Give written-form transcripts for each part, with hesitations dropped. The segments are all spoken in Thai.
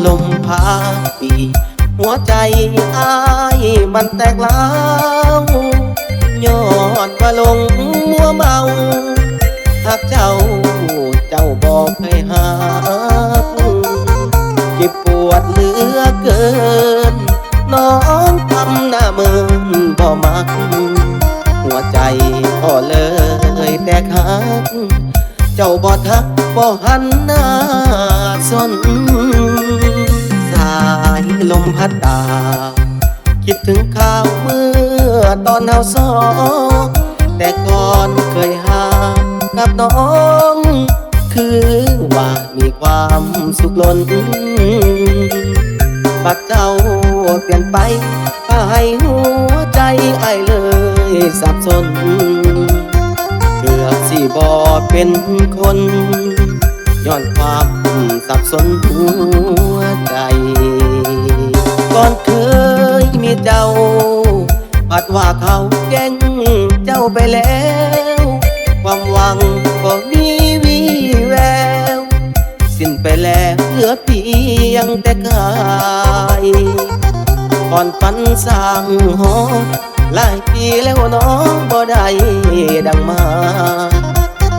ลมพาปีหัวใจอ้ายมันแตกล้าวย้อนว่าลงมัวเมาหากเจ้าบอกให้หาเก็บปวดเหลือเกินน้องทำหน้าเมินบ่มักหัวใจก็เลยแตกหักเจ้าบ่ทักบ่หันหน้าสนสายลมพัดตาคิดถึงข้าวเมื่อตอนเฮาสองแต่ก่อนเคยหากับน้องคือว่ามีความสุขล้นปักเจ้าเปลี่ยนไปก็ให้หัวใจไอ้เลยสับสนเกือบสิบ่เป็นคนย้อนความสับสนหัวใจก่อนเคยมีเจ้าปัดว่าเขาแกล้งเจ้าไปแล้วความหวังก็มีวีแววสิ้นไปแล้วเหลือเพียงแต่กายก่อนฝันสร้างหอหลายปีแล้วน้องบ่ได้ดังมา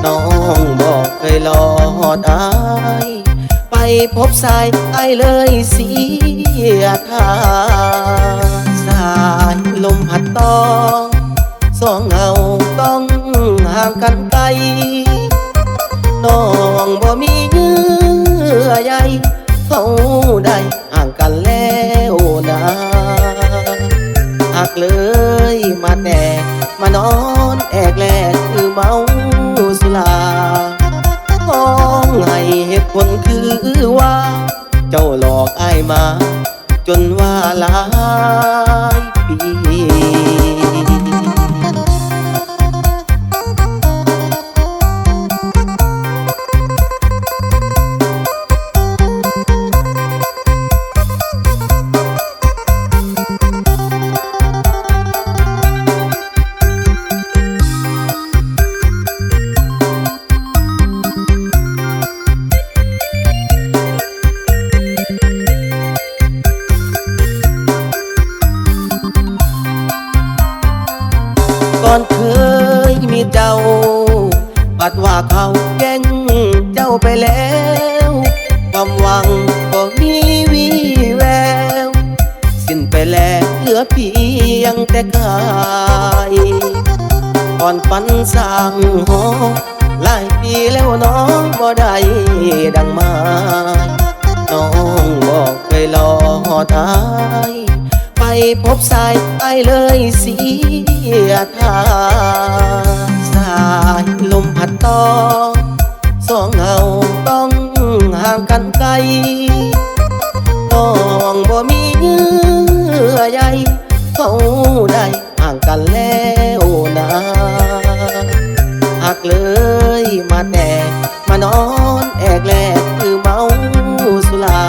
น้องบอกเคยรอดอายไปพบสายไอเลยเสียท่าสายลมพัดต่อสองเงาต้องห่างกันไกลน้องบ่มีเยื่อใยเขาได้ห่างกันแล้วนะหักเลยมาแต่มานอนแอกแลกคือเมาสุราห้องให้เหตุผลคือว่าเจ้าหลอกอ้ายมาจนว่าหลายปีก่อนเคยมีเจ้าปัดว่าเขาแกล้งเจ้าไปแล้วความหวังก็มีวีแววสิ้นไปแล้วเหลือเพียงแต่กายก่อนฝันสร้างหอหลายปีแล้วน้องบ่ได้ดังมาน้องบอกเคยรอทายไปพบสายไอเลยเสียท่าสายลมพัดต่อสองเงาต้องห่างกันไกลน้องบ่มีเยื่อใยเขาได้ห่างกันแล้วนะหักเลยมาแต่มานอนแอกแลกคือเมาสุรา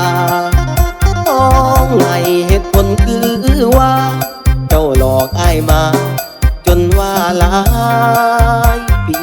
ห้องให้เหตุผลคือว่าเจ้าหลอกอ้ายมาจนว่าหลายปี